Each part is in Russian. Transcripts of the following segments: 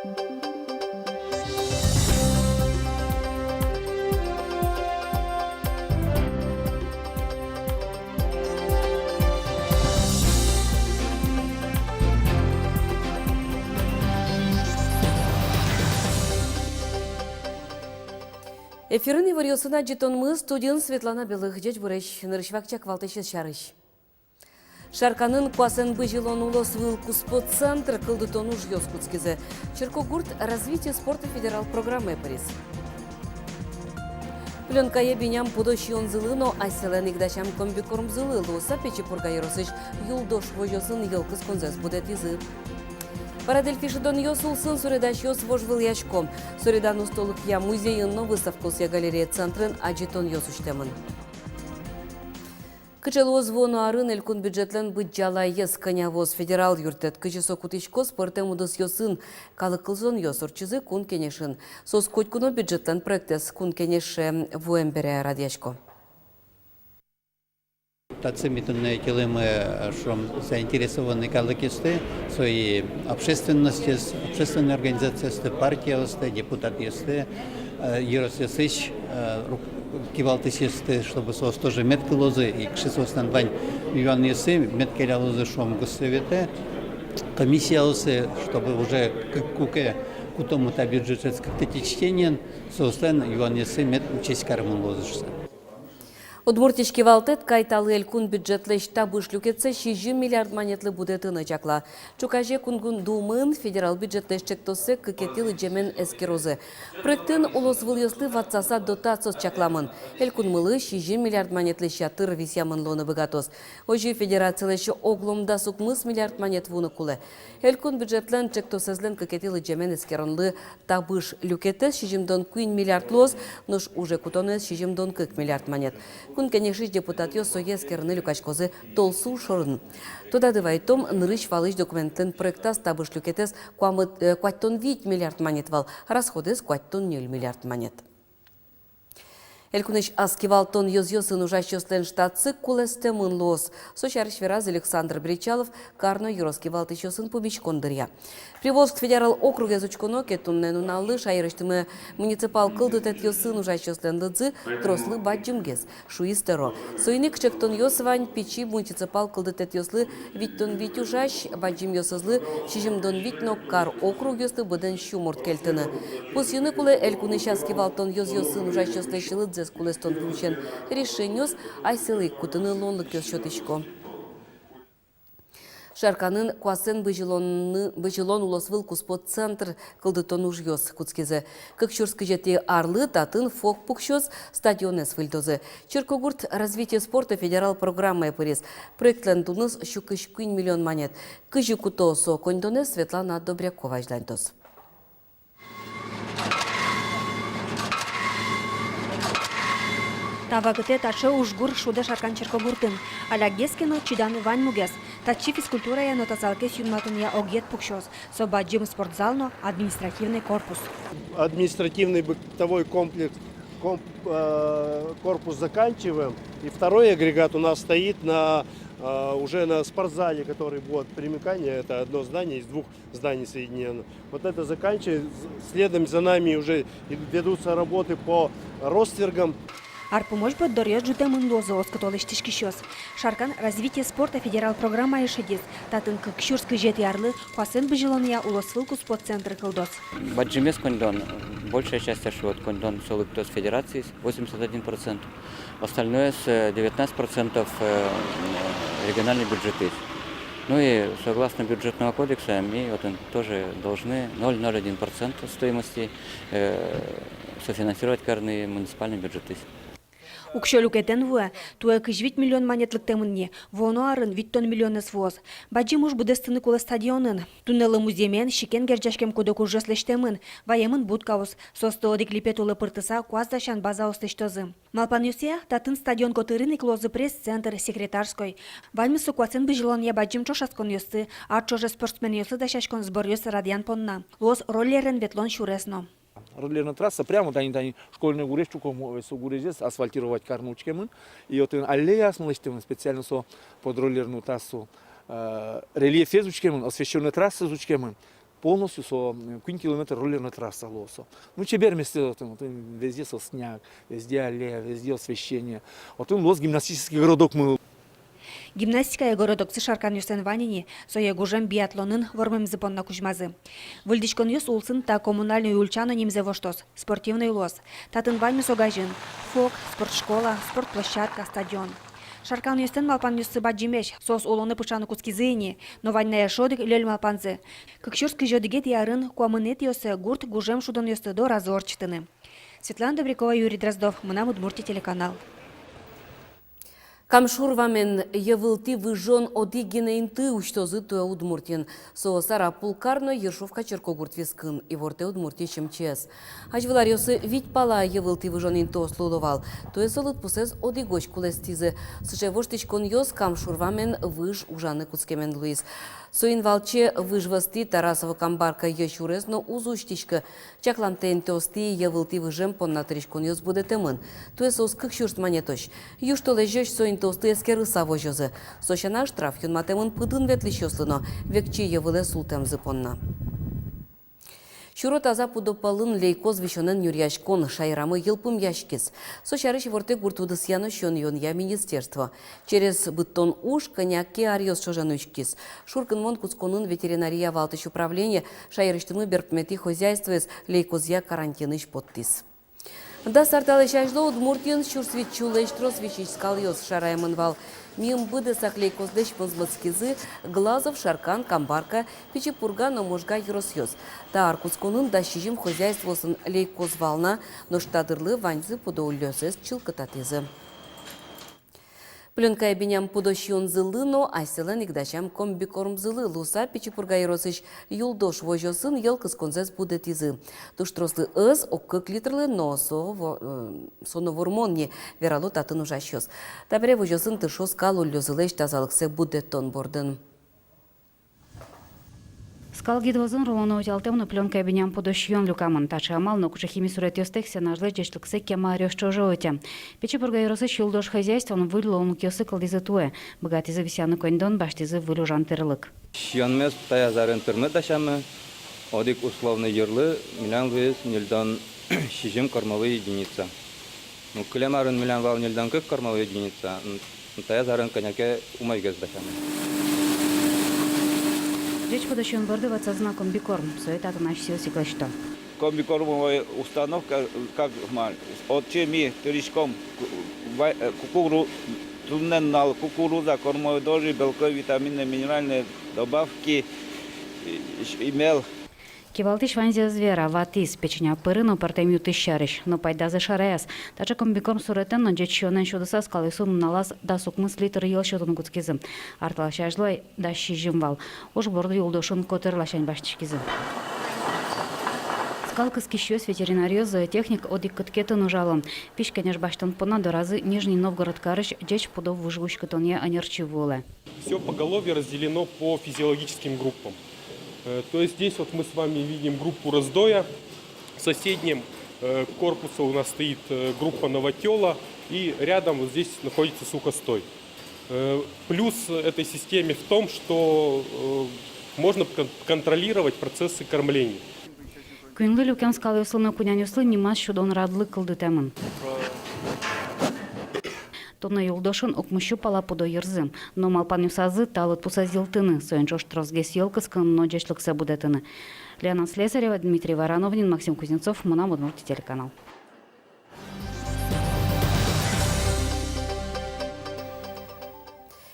Эфирын вариосына жетонмы студент Светлана Белых дед буреш нырышвакчак валтышыз шарыш. Шарканын куасын быжилон улос выл куспот центр кылдытону жьёс куцкизе. Черкогурт развитие спорта федерал программы приз. Пленкае биням подощион зылыно айселен игдашам комбикорм зылы лоса печи пургайросыш юлдош вожосын елкыз конзес будет изы. Парадельфишидон йосулсын суредаш йос вожвыл яшком. Суредан устолык я музейынно выставкулсия галерея центрын аджитон йосуштемын. Кычелуоз вону арын элкун бюджетлен быджала ес конявоз федерал юртет. Кычесо кутичко спортем удыс йосын калыкылзон йосурчызы кун кенешин. Сос котькуно бюджетлен проектес кун кенеше вуэмбере радяшко. Тацимитные телемы, что заинтересованы калыкисты, свои общественности, общественные организации, партии, депутаты, Еросисыч, кивалтысисты, чтобы сос тоже меткалозы и к 602 миллион есы, меткалялозы шом госсовете, комиссия, чтобы уже куке кутому-то бюджет как-то течение, состан юан есы мет учесть карманлозышься. Удмуртички валтет кайталы элькун бюджетле штабыш люкетсе 60 миллиард монетлы будетыны чакла. Чукаже кунгун думын федерал бюджетле чектосе кыкетилы джемен эскерозы. Проектын улос выльослы ватсаса дотациос чакламын. Элькун мылы 60 миллиард монетлы шатыр висямын лоны выгатос. Ожи федерациялы еще огломда сукмыс миллиард монет вуны кулы. Элькун бюджетлен чектосезлен кыкетилы джемен эскеронлы табыш люкетес 60 миллиард лоз, нож уже кутонес 60 миллиард монет. Кун кенешиш депутат йосоес керны люкачкозы толсу шорын. Туда дывайтом нырыш валыш документлен проекта стабыш люкетес куаттон 8 миллиард монет вал, расходес куаттон 0 миллиард монет. Элькуныш аскивалтон йоз-йосын ужащослен штатсы кулесте мынлос. Сочарыш вераз Александр Бричалов карно юроскивалтыш йосын пубичкондыря. Привозк федерал округе зучконо кетуннен уналлы шайрыштымы муниципал кылдытет йосын ужащослен лыдзы трослы баджимгез. Шуистеро. Сойник чектон йосвань печи муниципал кылдытет йослы виттон вит ужащ баджим йосызлы шижимдон витно кар округ йослы быден шуморт кельтыны. Пусюны куле элькуныш аскивалтон йоз-йосын ужащослен лыдзы кулестон включен решениос айселык кутыны лонлык счетычко. Шарканын куасен быжилон улосвыл куспот центр кылдытон ужьос куцкезе. Кыкчурск жете арлы татын фок пукшос стадионес выльдозы. Черкогурт развитие спорта федерал программы приз. Проектлен туныс щукыш 1 миллион монет. Кыжи кутосо кондонес Светлана Добрякова ждантос. Тавагыте тачы ужгур шуды шаркан Черкогуртын. Аля гескино чиданы вань мугес. Тачи физкультура я нотазалке сюнматын я огет пукшос. Собаджим спортзално административный корпус. Административный бытовой комплекс, корпус заканчиваем. И второй агрегат у нас стоит уже на спортзале, который будет примыкание. Это одно здание из двух зданий соединено. Вот это заканчивается. Следом за нами уже ведутся работы по роствергам. Арпумош бот дорьёт жутемын лозы оскотолыш тишкищос. Шаркан развитие спорта федерал программа ешедис. Татын кыкшурск жети ярлы куасын быжилония улосвыл куспот центр кылдос. Баджимес кондон. Большая часть ашвот кондон солыктос федерации 81%. Остальное с 19% региональный бюджет. Ну и согласно бюджетного кодекса мы вот тоже должны 0,01% стоимости софинансировать каждый муниципальный бюджет. Укшолюкетен вуа, туэ кыжвит миллион монетлык темынне, воно арын виттон миллионес воз. Баджимуш будестыны кула стадионын. Туннелы музеймен шикен герджашкем кодок ужаслештемын, ваемын будкаус. Состо одик липет улы пыртыса куаздашан база остыштозы. Малпан юсеях татын стадион котырын иклозы пресс-центр секретарской. Вальмысу куацен быжилон я баджим чошаскон ёсты, арчоже спортсмен ёсы дашашкон сбор ёсы радиан понна. Лоз роллерен ветлон шуресно. Роллерная трасса прямо тани школьный гурещу кому гурезес асфальтировать карнучкемын и вот аллея смолочтемын специально под роллерную трассу рельеф зучкемын освещенная трасса зучкемын полностью со квин километр роллерная трасса лосо. Ну чебер месте везде со снег, везде аллея, везде освещение. Вот он лос гимнастический городок мы. Гимнастика городоксы шаркан юсен ванини, соя гужем биатлонын вормем зыпонна кужмазы. Выльдичкон юс улсын та коммунальный ульчано немзе воштос, спортивный лос. Татын ваню согажин, фок, спортшкола, спортплощадка, стадион. Шаркан юстен малпан юссы баджимеш, сос улоны пышаны куцкизыни, но ванная шодык лёль малпанзы. Кыкшурский жодыгет ярын, куамынет юсы гурт гужем шудан юсты до разорчтыны. Светлана Добрякова, Юрий Дроздов, Мына Удмуртия телеканал. Камшурвамен евылти выжон одигенейнты уштозы туя Удмуртин. Соосара пулкарно Ершовка Черкогурт вискын и ворте Удмуртия чемчес. Ажвыларёсы вить пала евылти выжонейнты ослудовал. Туя солыт пусез одигоч кулестизы. Сыше воштичкон ёс камшурвамен выж ужаны куцкемен Луис. Соин валче выжвасти Тарасова камбарка ещурез, но узуштичка. Чаклантен тости евылти выжем поннатричкон ёс буде темын. Туя сос кыкшурст манетош. Юштоле жёш соин толсты эскеры савожозы. Сощана штраф юн матемын пыдын ветлищослыно, векчи евыле султем зыпонна. Шурот аза пудопалын лейкоз вишонен юрьяшкон шайрамы елпым яшкис. Сощарыш ворте гуртудыс яно шон я министерство. Через бытон уж коняки арьос шожанучкис. Шуркан мон куцконын ветеринария валтыш управление шайрыштымы берпмети хозяйствес лейкозя карантиныш подтис. Да сарталы шажло Удмуртин шурсвит чулештрос вичичскал ёс шараймын вал. Мим быды саклей коздеш пызмыцкизы, Глазов, Шаркан, Камбарка, Пичепурга, но можга юрос ёс. Та аркусконын да шижим хозяйствосын лейкоз вална, но штадырлы ваньзы подоулёсес чилкататизы. Пленка биням подощион зылы, но айселен игдачам комбикорм зылы луса Пичепурга юросыш юлдош вожосын елкыз конзес будетизы. Туштрослы ыз оккык литрлы, но соно вормонни вералу татын ужащёс. Табре вожосын тышос калу лёзылеш тазалыксе будеттон бордын. Скал гидвозын рулону утялтемну пленка биням подощион люкамын тачы амал, но куча хими суретёстексе нажлы жешлыксе кема рёшчожоотя. Пичепурга юросыш юлдош хозяйствон вылилон кёсы калдизы туэ. Богатизы висяны коньдон, баштизы вылюжан тырлык. Шьонмес таязарен тырмы дашамы, одик условный юрлы, миллион вес, нельдан шижим кормовая единица. Ну, клемарын миллион вал нельдан как кормовая единица, таязарен коняке умайгез дашамы. Речь подощион бордываться знаком бикорм, суетата наш сил сиклашто. Комбикормовая установка, как от чеми тришком кукуру, туннел, кукуруза, кормовые дожди, белковые, витаминные, минеральные добавки, имел. Кивалтиш ванзия звера, ватис, печеня пырыну партемью тыщарищ, но пайда за шареас. Тача комбикорм суретен, но джечионен шудыса скалысун налаз да сукмыс литр ел шотун гуцкизым. Артлашажлой да шижим вал. Уж борду юлдошун котырлашань баштишкизым. Скалкы скищёс ветеринариоз зоотехник одик кыткетын ужалым. Пиш, конечно, баштан пона до разы Нижний Новгород карыш джеч пудов выживущ катоне анерчиволе. Все поголовье разделено по физиологическим группам. То есть здесь вот мы с вами видим группу раздоя. В соседнем корпусе у нас стоит группа новотела, и рядом вот здесь находится сухостой. Плюс этой системе в том, что можно контролировать процессы кормления. Күйінлі люкен скалы ұсылыны күнянюслы немас шудон радлы кылды тәмін. Тоны юлдошын окмышу пала подо ерзым, но малпан юсазы талыт пусазилтыны, соенчош трозгес елкыскын, но джешлыкса будетыны. Леонид Слесарева, Дмитрий Варановнин, Максим Кузнецов, Мына Удмуртия телеканал.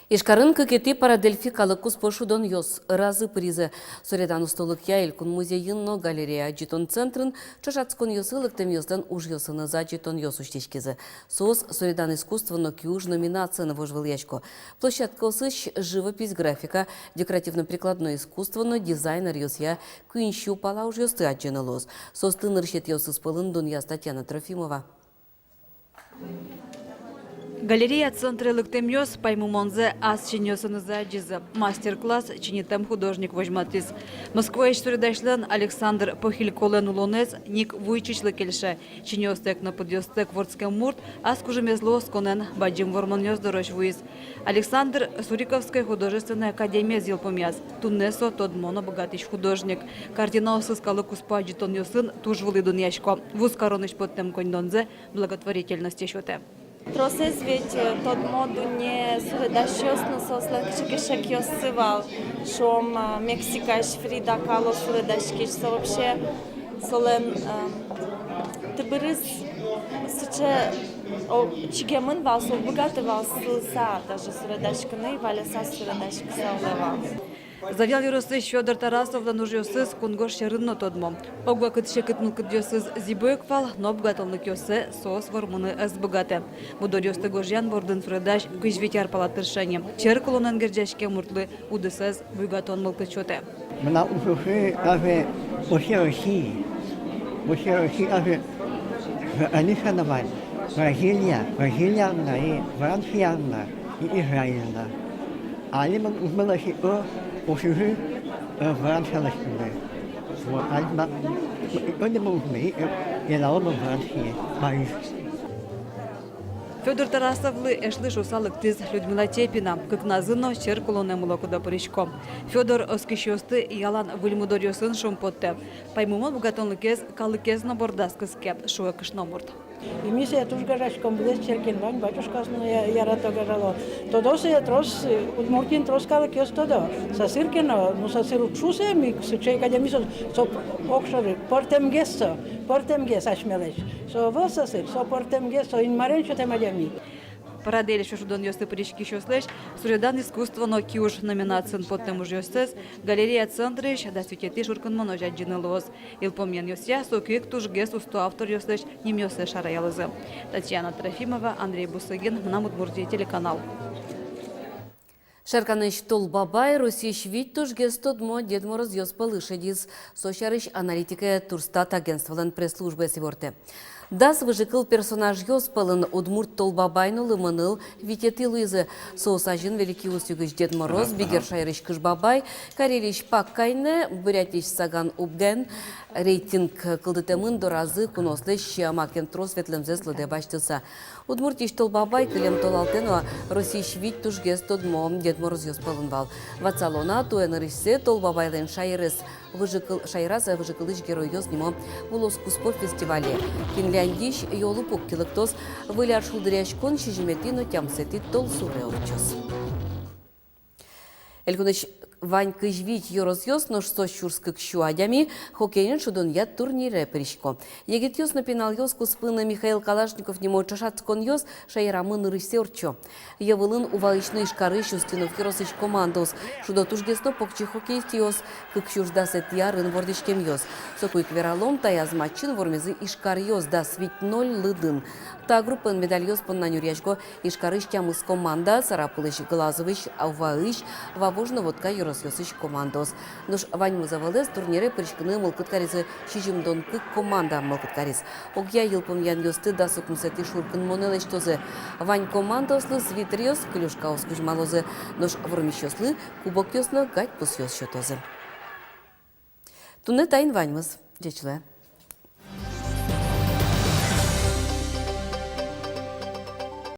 Ишкарын кыкети парадельфикалы куспошудон ёс разы призы. Соредан устолык я илкун музейынно галерея джитон центрын чашацкон ёсылык тем ёсдан уж ёсыны за джитон ёс уштичкизы. Сос Соредан искусственно кюж номинация на вожвыльячко. Площадка осыщ живопись, графика, декоративно-прикладное искусство, но дизайнер ёс я кюинщу пала уж ёсты аджинылос. Сос тынырщет ёс испылын Дунья Татьяна Трофимова. Галерея центра лыктемёс паймумонзе аз чинёсыныза джизы. Мастер-класс чинитем художник возьматис. Москва историядашлан Александр Похильколен улонез ник вуйчичлы кельше. Чинёстек на подъёстек вордском мурт, аз кужемезло сконен баджим вормонёс дорож вуиз. Александр Суриковская художественная академия зилпомяз. Туннесо тодмоно богатыш художник. Кардинал сыскалы куспаджи тонёсын тужвылы дуньяшко. Вуз короныш под тем кондонзе благотворительности шоте. Тросез ведь тот моду не суредашёс, но сослен кишек ёсывал, шом Мексикаш Фрида Кало суредашкиш, со вообще солен тыбырыз сыче чигемын вал, сол богатый вал сылса, даже суредашканы, валяса суредашки саулева. Завял юросыз Федор Тарасов нужёсыз кунгош шерынно тодмо. Огва кытшекыт мылкыдёсыз зибöök вал, но обгатылнык ёсы соос вормуны эс богаты. Будорёсты гожьян бордын фредаш кыжвитяр палатыршани. Черкулонан герджашке муртлы удысыз буйгатон мылкычоте. Мына ушухы аве ошерохи аве анихановать Бразилия и Франция и Израиль. Они мылаши ушухы Франция лашкины. Вот альма они мулмы и наома Франция Париж. Федор Тарасовлы эшлы шосалык тиз Людмила Тепина, как назыно черкулоне мулокуда поришко. Федор оскищосты ялан вульмудорёсын шомпотте. Паймумон бугатонлыкез калыкез на бордаскыске шуэ кышномурт. И миссия туж гаражком близ черкинвань, батюшкасно ярато гарало. Тодо се трос, удмуртин трос калыкез тодо. Сасыркино, ну сасырукшусе ми сычей кадемисо, со окшоры, портемгес ашмелеш. Со высасыр, со портемгес, со инмарен шотемадями. Парадели шушудон ёсты паришки шослеш, суредан искусство но киуш номинацин под тем уж ёстес, галерея центрыш, да светети шуркан моножа джинелоз. Илпомьян ёсья, сокик туж гес усто автор ёслеш, ним ёсе шараялызы. Татьяна Трофимова, Андрей Бусыгин, Мнамудмуртия, телеканал. Шарканыш Толбабай, Русиш Виттуш, Гестодмо, Дед Мороз Йоспалышедиз, Сошарыш аналитика Турстат агентстволен пресс-службы севорте. Дас выжикал персонаж Йоспалын Удмурт Толбабайну лымыныл, Витети Луизы, Соусажин Великий Усюгыш Дед Мороз, Бигер Шайрыш Кышбабай, Карелиш Паккайне, Бурятиш Саган Убден, рейтинг кылдытемын доразы кунослыш Макентрос Светлемзес лыде баштылса. Удмуртиш Толбабай кылем толалтенуа Росиш Виттуш Гестодмо, Дед Мороз Йоспалын вал. Вацалона туэнырышсе Толбабайлен Шайрыс, Шайраса выжикалыш герой Йознимо, Волоску спорт фестивале. Финляндиш йолу поккилыктос, выляр шулдыряшкон шижиметино тямсети тол суреовчос. Элькуныш Вань кыжвить йорозьёс нож сощурскых щуадями, хоккейн шудон яд турнире пришко. Егет ёс напинал ёс куспына Михаил Калашников не мой чашацкон ёс шайрамын рысерчо. Евылын увалычный шкарыш устинов киросыч командос, шудо тужгесто покчи хоккейст ёс, как щуждасет ярын вордичкем ёс. Сокуй квералом таязмачин вормезы ишкар ёс да свить 0 лыдын. Та группын медаль ёс пон нанюрячко ишкарыш тямыс команда, сарапылыш глазовыш, аваыш, вавожно водка Йосыч командос. Нуш Вань музавалес турнире пришкыны мылкыткаризы шижимдон кык команда мылкыткариз. Огья йылпымьян ёсты да сукмсети шуркын монелеш тозы. Вань командослы свитер ёс, клюшка оскуж малозы. Нуш вормиш ёслы, кубок ёсно гать пус ёс шотозы. Туне тайн ваньмыз, дечле.